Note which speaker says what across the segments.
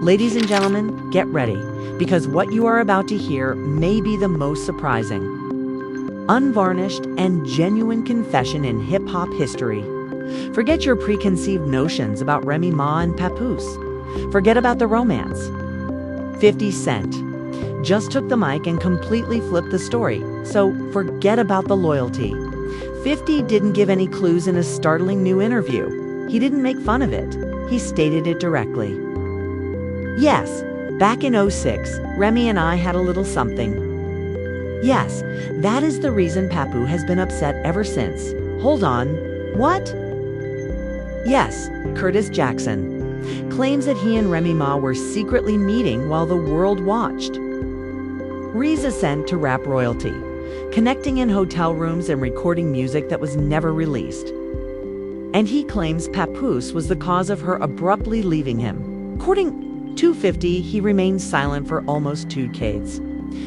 Speaker 1: Ladies and gentlemen, get ready, because what you are about to hear may be the most surprising, unvarnished, and genuine confession in hip-hop history. Forget your preconceived notions about Remy Ma and Papoose. Forget about the romance. 50 Cent just took the mic and completely flipped the story, so forget about the loyalty. 50 didn't give any clues in a startling new interview. He didn't make fun of it. He stated it directly. Yes, back in '06, Remy and I had a little something. Yes, that is the reason Papu has been upset ever since. Hold on, what? Yes, Curtis Jackson claims that he and Remy Ma were secretly meeting while the world watched. Reza sent to rap royalty, connecting in hotel rooms and recording music that was never released. And he claims Papoose was the cause of her abruptly leaving him. According to 50, he remained silent for almost 2 decades.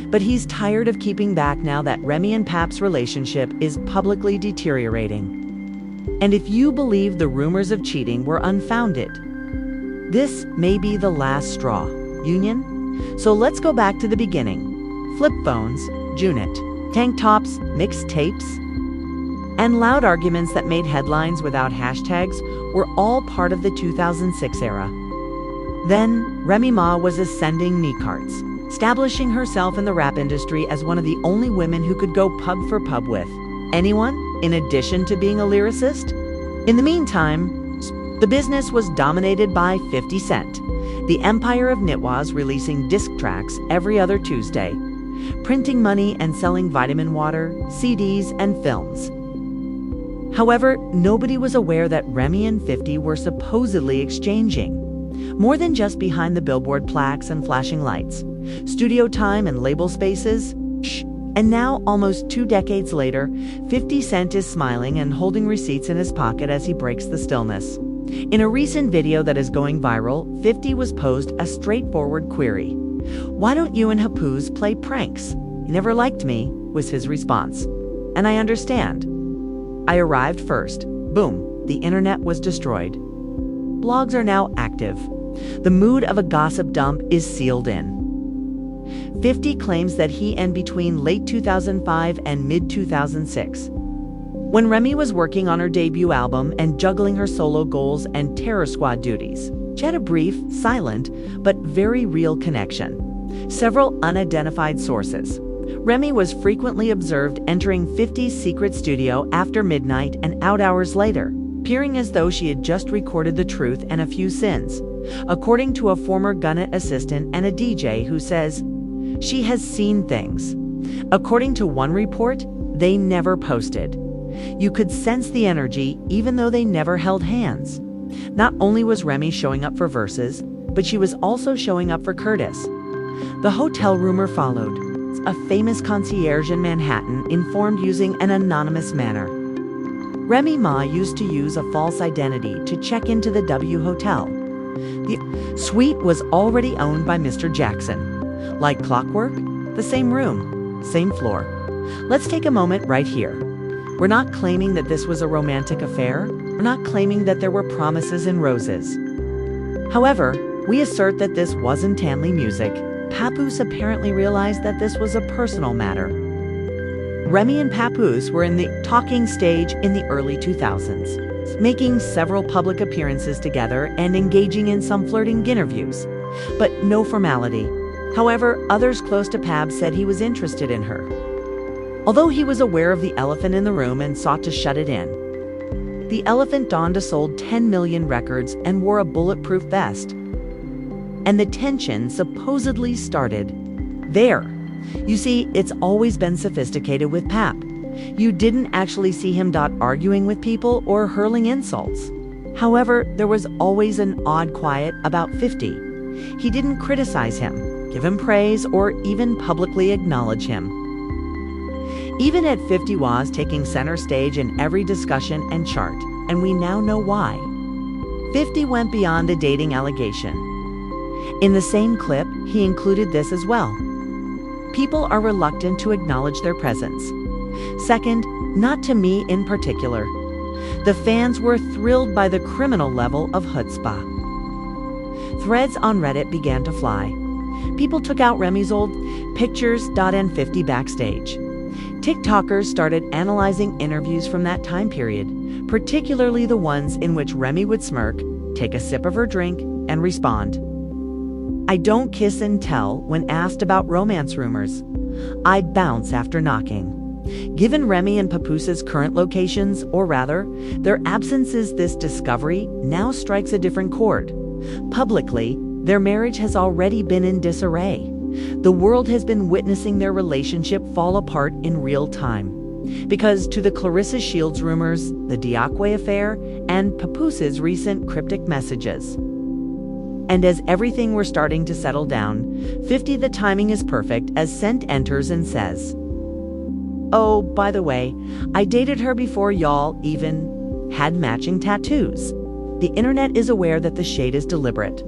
Speaker 1: But he's tired of keeping back now that Remy and Pap's relationship is publicly deteriorating. And if you believe the rumors of cheating were unfounded, this may be the last straw. Union? So let's go back to the beginning. Flip phones, Junit, tank tops, mixtapes, and loud arguments that made headlines without hashtags were all part of the 2006 era. Then, Remy Ma was ascending knee carts, establishing herself in the rap industry as one of the only women who could go pub for pub with anyone, in addition to being a lyricist. In the meantime, the business was dominated by 50 Cent, the empire of Nitwaz, releasing disc tracks every other Tuesday, printing money and selling vitamin water, CDs, and films. However, nobody was aware that Remy and 50 were supposedly exchanging more than just behind the billboard plaques and flashing lights, studio time and label spaces. And now, almost 2 decades later, 50 Cent is smiling and holding receipts in his pocket as he breaks the stillness. In a recent video that is going viral, 50 was posed a straightforward query. "Why don't you and Papoose play pranks? You never liked me," was his response. "And I understand. I arrived first." Boom, the internet was destroyed. Blogs are now active. The mood of a gossip dump is sealed in. 50 claims that he and between late 2005 and mid-2006, when Remy was working on her debut album and juggling her solo goals and Terror Squad duties, she had a brief, silent, but very real connection. Several unidentified sources. Remy was frequently observed entering 50's secret studio after midnight and out hours later, appearing as though she had just recorded the truth and a few sins, according to a former Gunnet assistant and a DJ who says she has seen things. According to one report, they never posted. You could sense the energy even though they never held hands. Not only was Remy showing up for verses, but she was also showing up for Curtis. The hotel rumor followed. A famous concierge in Manhattan informed using an anonymous manner. Remy Ma used to use a false identity to check into the W Hotel. The suite was already owned by Mr. Jackson. Like clockwork, the same room, same floor. Let's take a moment right here. We're not claiming that this was a romantic affair. We're not claiming that there were promises and roses. However, we assert that this wasn't Tanley music. Papoose apparently realized that this was a personal matter. Remy and Papoose were in the talking stage in the early 2000s, making several public appearances together and engaging in some flirting interviews, but no formality. However, others close to Pab said he was interested in her, although he was aware of the elephant in the room and sought to shut it in. The elephant donned a sold 10 million records and wore a bulletproof vest. And the tension supposedly started there. You see, it's always been sophisticated with Pap. You didn't actually see him arguing with people or hurling insults. However, there was always an odd quiet about 50. He didn't criticize him, give him praise, or even publicly acknowledge him. Even at 50 was taking center stage in every discussion and chart, and we now know why. 50 went beyond a dating allegation. In the same clip, he included this as well. People are reluctant to acknowledge their presence. Second, not to me in particular. The fans were thrilled by the criminal level of chutzpah. threads on Reddit began to fly. People took out Remy's old pictures.n50 backstage. TikTokers started analyzing interviews from that time period, particularly the ones in which Remy would smirk, take a sip of her drink, and respond. I don't kiss and tell when asked about romance rumors. I bounce after knocking. Given Remy and Papooses' current locations, or rather, their absences, this discovery now strikes a different chord. Publicly, their marriage has already been in disarray. The world has been witnessing their relationship fall apart in real time. Because to the Clarissa Shields rumors, the Diakwe affair, and Papooses' recent cryptic messages. And as everything were starting to settle down, 50 the timing is perfect as Scent enters and says, oh, by the way, I dated her before y'all even had matching tattoos. The internet is aware that the shade is deliberate.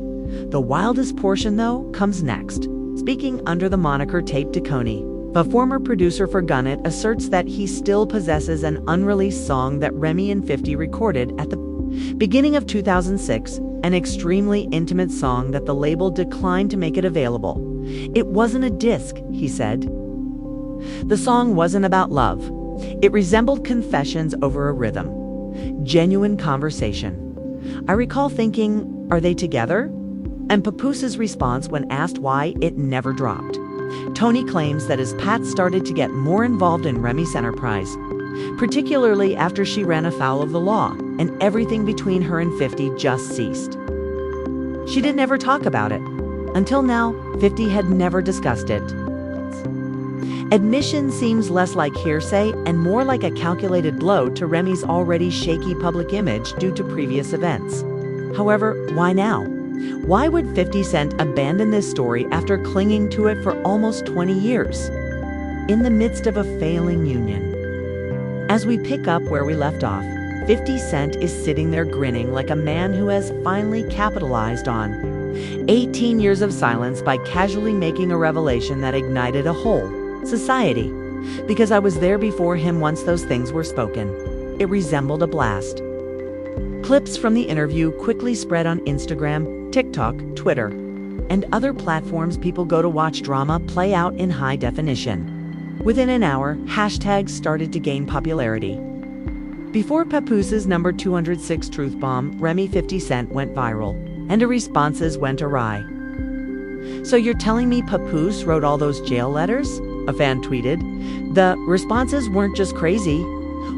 Speaker 1: The wildest portion, though, comes next. Speaking under the moniker Tape DeConey, a former producer for Gunnet asserts that he still possesses an unreleased song that Remy and 50 recorded at the beginning of 2006, an extremely intimate song that the label declined to make it available. It wasn't a disc, he said. The song wasn't about love. It resembled confessions over a rhythm. Genuine conversation. I recall thinking, are they together? And Papooses' response when asked why it never dropped. Tony claims that as Pat started to get more involved in Remy's enterprise, particularly after she ran afoul of the law, and everything between her and 50 just ceased. She didn't ever talk about it. Until now, 50 had never discussed it. Admission seems less like hearsay and more like a calculated blow to Remy's already shaky public image due to previous events. However, why now? Why would 50 Cent abandon this story after clinging to it for almost 20 years? In the midst of a failing union. As we pick up where we left off, 50 Cent is sitting there grinning like a man who has finally capitalized on 18 years of silence by casually making a revelation that ignited a whole society. Because I was there before him once those things were spoken. It resembled a blast. Clips from the interview quickly spread on Instagram, TikTok, Twitter, and other platforms people go to watch drama play out in high definition. Within an hour, hashtags started to gain popularity. Before Papooses' number 206 truth bomb, Remy 50 Cent went viral, and her responses went awry. So you're telling me Papoose wrote all those jail letters? A fan tweeted. The responses weren't just crazy.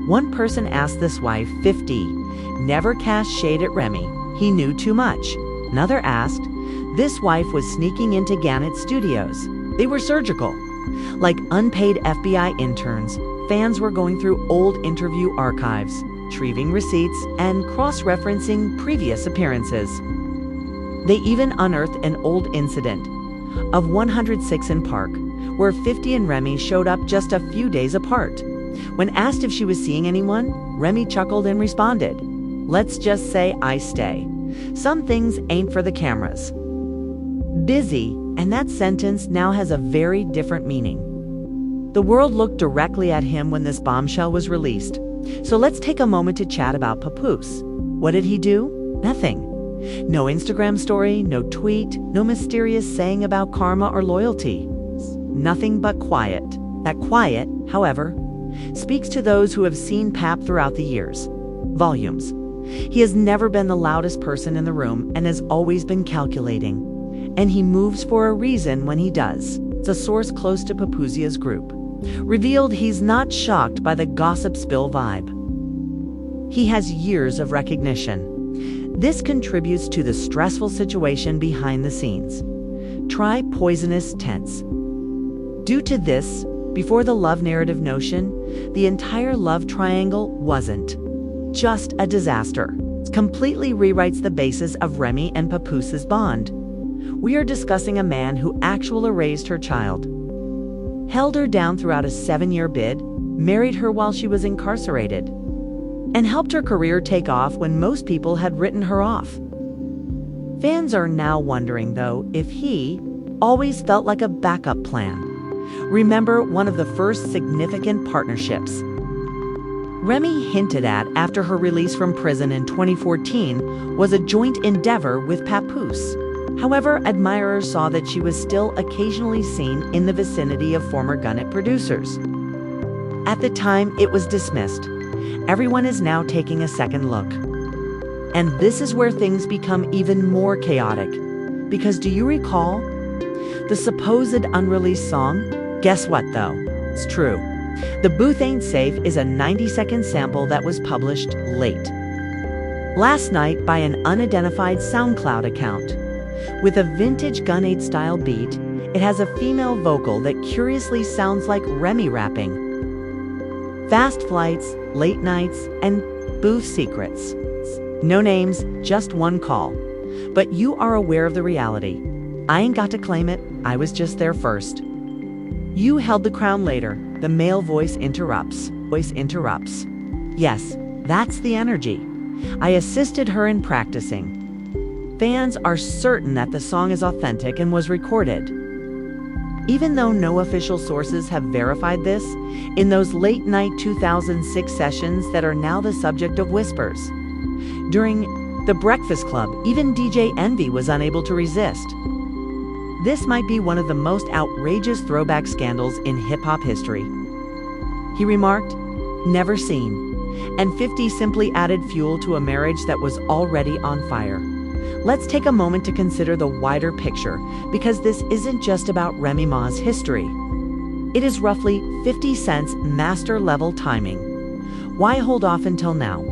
Speaker 1: One person asked this wife, 50, never cast shade at Remy. He knew too much. Another asked, this wife was sneaking into Gannett Studios. They were surgical. Like unpaid FBI interns, fans were going through old interview archives, retrieving receipts, and cross-referencing previous appearances. They even unearthed an old incident of 106 in Park, where 50 and Remy showed up just a few days apart. When asked if she was seeing anyone, Remy chuckled and responded, let's just say I stay. Some things ain't for the cameras. Busy, and that sentence now has a very different meaning. The world looked directly at him when this bombshell was released. So let's take a moment to chat about Papoose. What did he do? Nothing. No Instagram story, no tweet, no mysterious saying about karma or loyalty. Nothing but quiet. That quiet, however, speaks to those who have seen Pap throughout the years. Volumes. He has never been the loudest person in the room and has always been calculating. And he moves for a reason when he does. It's a source close to Papoosia's group. Revealed he's not shocked by the gossip spill vibe. He has years of recognition. This contributes to the stressful situation behind the scenes. Try poisonous tense. Due to this, before the love narrative notion, the entire love triangle wasn't just a disaster. It completely rewrites the basis of Remy and Papooses' bond. We are discussing a man who actually raised her child, held her down throughout a 7-year bid, married her while she was incarcerated, and helped her career take off when most people had written her off. Fans are now wondering, though, if he always felt like a backup plan. Remember one of the first significant partnerships Remy hinted at after her release from prison in 2014 was a joint endeavor with Papoose. However, admirers saw that she was still occasionally seen in the vicinity of former Gunnet producers. At the time, it was dismissed. Everyone is now taking a second look. And this is where things become even more chaotic. Because do you recall the supposed unreleased song? Guess what, though? It's true. The Booth Ain't Safe is a 90-second sample that was published late last night by an unidentified SoundCloud account. With a vintage Gun8-style beat, it has a female vocal that curiously sounds like Remy rapping. Fast flights, late nights, and Booth secrets. No names, just one call. But you are aware of the reality. I ain't got to claim it, I was just there first. You held the crown later, the male voice interrupts. Yes, that's the energy. I assisted her in practicing. Fans are certain that the song is authentic and was recorded. Even though no official sources have verified this, in those late-night 2006 sessions that are now the subject of whispers. During The Breakfast Club, even DJ Envy was unable to resist. This might be one of the most outrageous throwback scandals in hip-hop history. He remarked, "Never seen," and 50 simply added fuel to a marriage that was already on fire. Let's take a moment to consider the wider picture, because this isn't just about Remy Ma's history. It is roughly 50 Cent's master-level timing. Why hold off until now?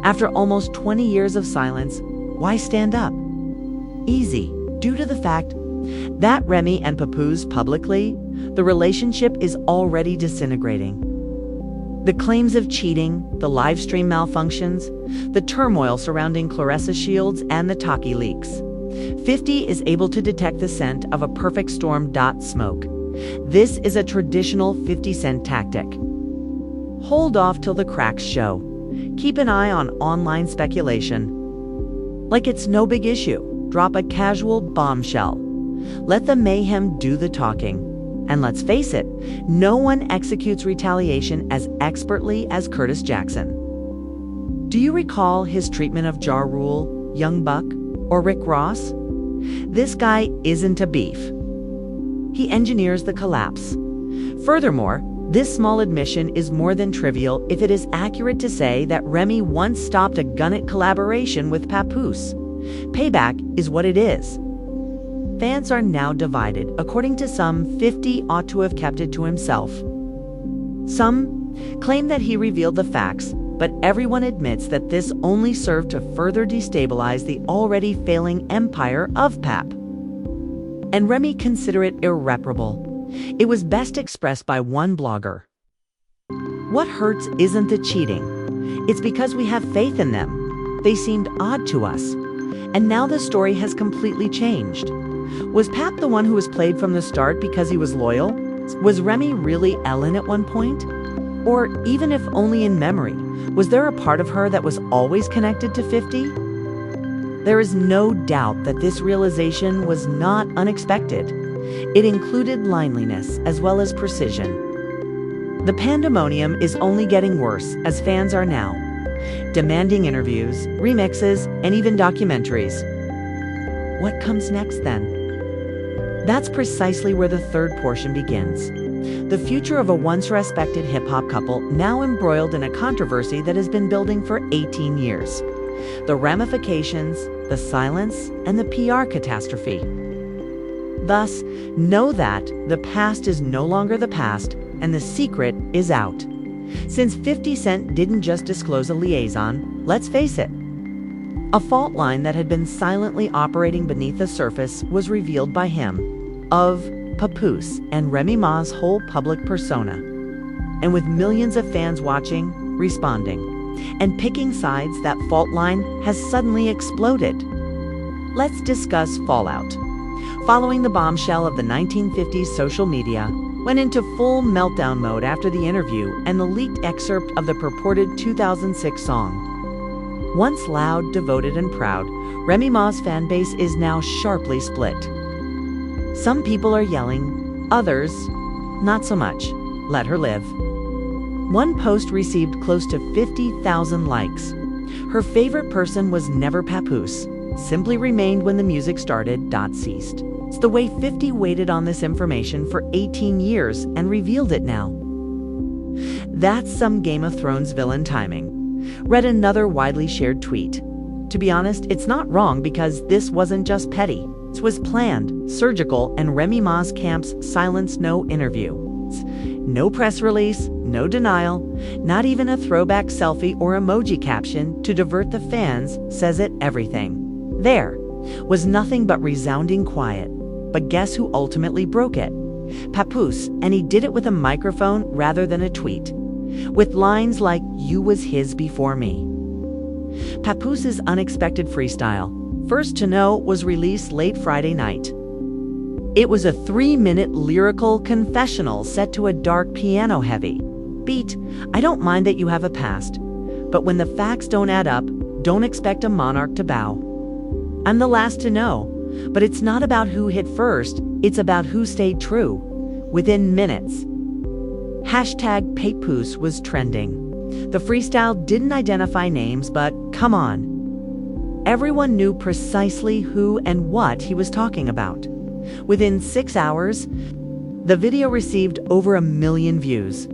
Speaker 1: After almost 20 years of silence, why stand up? Easy, due to the fact that Remy and Papoose publicly, the relationship is already disintegrating. The claims of cheating, the live stream malfunctions, the turmoil surrounding Claressa Shields and the Taki leaks. 50 is able to detect the scent of a perfect storm. Smoke. This is a traditional 50 Cent tactic. Hold off till the cracks show. Keep an eye on online speculation. Like it's no big issue. Drop a casual bombshell. Let the mayhem do the talking. And let's face it, no one executes retaliation as expertly as Curtis Jackson. Do you recall his treatment of Ja Rule, Young Buck, or Rick Ross? This guy isn't a beef. He engineers the collapse. Furthermore, this small admission is more than trivial if it is accurate to say that Remy once stopped a Gunnet collaboration with Papoose. Payback is what it is. Fans are now divided. According to some, 50 ought to have kept it to himself. Some claim that he revealed the facts, but everyone admits that this only served to further destabilize the already failing empire of Pap. And Remy consider it irreparable. It was best expressed by one blogger. What hurts isn't the cheating. It's because we have faith in them. They seemed odd to us. And now the story has completely changed. Was Pap the one who was played from the start because he was loyal? Was Remy really Ellen at one point? Or, even if only in memory, was there a part of her that was always connected to 50? There is no doubt that this realization was not unexpected. It included lineliness as well as precision. The pandemonium is only getting worse as fans are now demanding interviews, remixes, and even documentaries. What comes next then? That's precisely where the third portion begins. The future of a once respected hip-hop couple now embroiled in a controversy that has been building for 18 years. The ramifications, the silence, and the PR catastrophe. Thus, know that the past is no longer the past, and the secret is out. Since 50 Cent didn't just disclose a liaison, let's face it, a fault line that had been silently operating beneath the surface was revealed by him, of Papoose and Remy Ma's whole public persona. And with millions of fans watching, responding, and picking sides, that fault line has suddenly exploded. Let's discuss fallout. Following the bombshell of the 1950s, social media went into full meltdown mode after the interview and the leaked excerpt of the purported 2006 song. Once loud, devoted, and proud, Remy Ma's fan base is now sharply split. Some people are yelling, others, not so much. Let her live. One post received close to 50,000 likes. Her favorite person was never Papoose. simply remained when the music started. Ceased. It's the way 50 waited on this information for 18 years and revealed it now. That's some Game of Thrones villain timing. Read another widely shared tweet. To be honest, it's not wrong because this wasn't just petty. It was planned, surgical, and Remy Ma's camp's silence no interview. No press release, no denial, not even a throwback selfie or emoji caption to divert the fans says it everything. There was nothing but resounding quiet. But guess who ultimately broke it? Papoose, and he did it with a microphone rather than a tweet. With lines like, "You was his before me." Papoose' unexpected freestyle, First to Know, was released late Friday night. It was a 3-minute lyrical confessional set to a dark piano-heavy beat. I don't mind that you have a past, but when the facts don't add up, don't expect a monarch to bow. I'm the last to know, but it's not about who hit first, it's about who stayed true. Within minutes, hashtag Papoose was trending. The freestyle didn't identify names, but come on. Everyone knew precisely who and what he was talking about. Within 6 hours, the video received over 1 million views.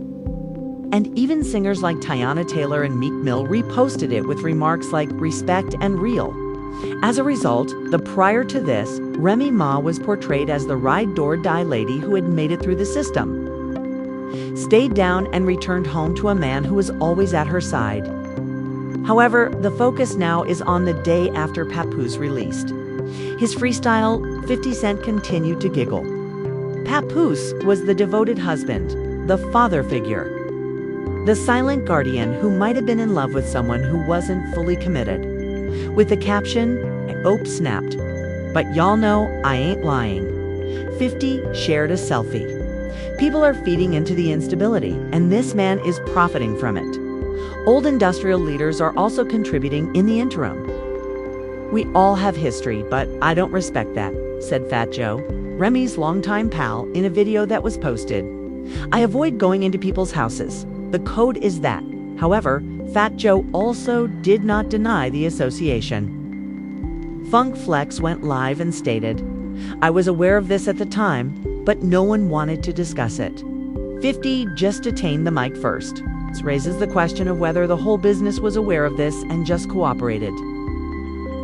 Speaker 1: And even singers like Teyana Taylor and Meek Mill reposted it with remarks like respect and real. As a result, prior to this, Remy Ma was portrayed as the ride-or-die lady who had made it through the system, stayed down and returned home to a man who was always at her side. However, the focus now is on the day after Papoose released his freestyle. 50 Cent continued to giggle. Papoose was the devoted husband, the father figure, the silent guardian who might have been in love with someone who wasn't fully committed. With the caption, "Ope snapped, but y'all know I ain't lying." 50 shared a selfie. People are feeding into the instability, and this man is profiting from it. Old industrial leaders are also contributing in the interim. "We all have history, but I don't respect that," said Fat Joe, Remy's longtime pal, in a video that was posted. "I avoid going into people's houses. The code is that." However, Fat Joe also did not deny the association. Funk Flex went live and stated, "I was aware of this at the time, but no one wanted to discuss it." 50 just attained the mic first. This raises the question of whether the whole business was aware of this and just cooperated.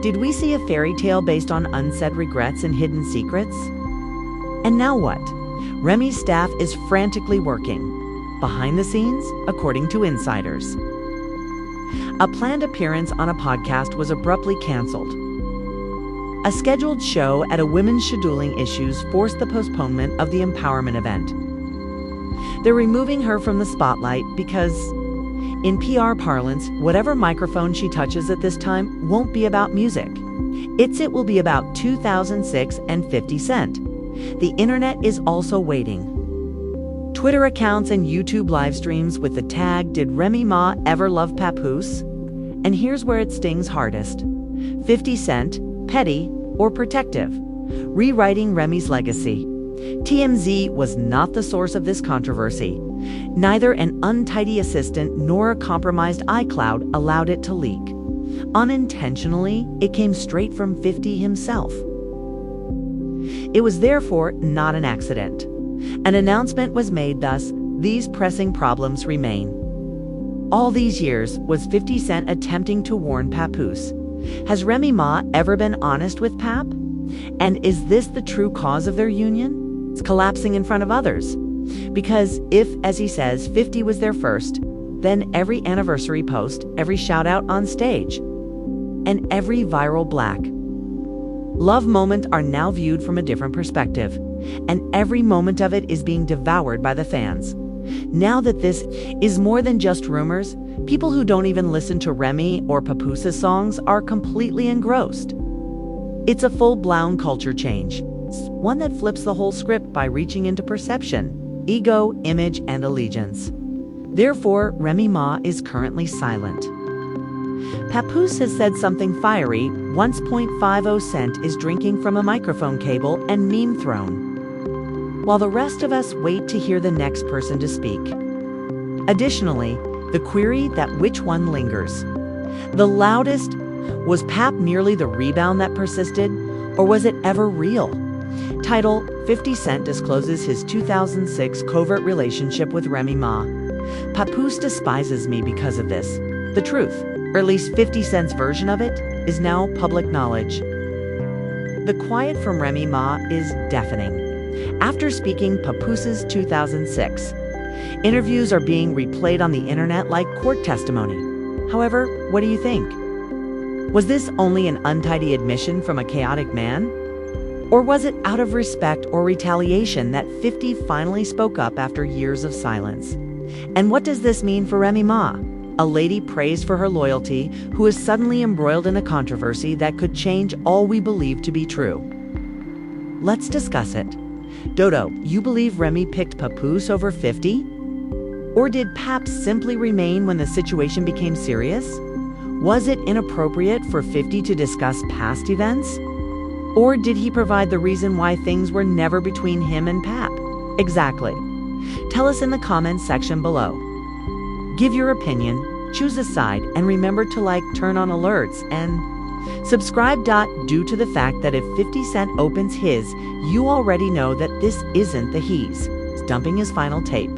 Speaker 1: Did we see a fairy tale based on unsaid regrets and hidden secrets? And now what? Remy's staff is frantically working behind the scenes, according to insiders. A planned appearance on a podcast was abruptly canceled. A scheduled show at a women's scheduling issues forced the postponement of the empowerment event. They're removing her from the spotlight because, in PR parlance, whatever microphone she touches at this time won't be about music. It will be about 2006 and 50 Cent. The internet is also waiting. Twitter accounts and YouTube live streams with the tag, "Did Remy Ma ever love Papoose?" And here's where it stings hardest. 50 Cent, petty or protective, rewriting Remy's legacy. TMZ was not the source of this controversy. Neither an untidy assistant nor a compromised iCloud allowed it to leak. Unintentionally, it came straight from 50 himself. It was therefore not an accident. An announcement was made, thus, these pressing problems remain. All these years, was 50 Cent attempting to warn Papoose? Has Remy Ma ever been honest with Pap? And is this the true cause of their union? It's collapsing in front of others. Because if, as he says, 50 was there first, then every anniversary post, every shout out on stage, and every viral black love moment are now viewed from a different perspective, and every moment of it is being devoured by the fans. Now that this is more than just rumors, people who don't even listen to Remy or Papoose's songs are completely engrossed. It's a full-blown culture change, one that flips the whole script by reaching into perception, ego, image, and allegiance. Therefore, Remy Ma is currently silent. Papoose has said something fiery. 1.50 Cent is drinking from a microphone cable and meme throne, while the rest of us wait to hear the next person to speak. Additionally, the query that which one lingers. The loudest Was Pap merely the rebound that persisted, or was it ever real? Title: 50 Cent discloses his 2006 covert relationship with Remy Ma. Papoose despises me because of this. The truth, or at least 50 Cent's version of it, is now public knowledge. The quiet from Remy Ma is deafening. After speaking Papoose's 2006, interviews are being replayed on the internet like court testimony. However, what do you think? Was this only an untidy admission from a chaotic man? Or was it out of respect or retaliation that 50 finally spoke up after years of silence? And what does this mean for Remy Ma, a lady praised for her loyalty who is suddenly embroiled in a controversy that could change all we believe to be true? Let's discuss it. Dodo, you believe Remy picked Papoose over 50? Or did Pap simply remain when the situation became serious? Was it inappropriate for 50 to discuss past events? Or did he provide the reason why things were never between him and Pap? Exactly. Tell us in the comments section below. Give your opinion, choose a side, and remember to turn on alerts, and subscribe. Due to the fact that if 50 Cent opens his, you already know that this isn't the he's dumping his final tape.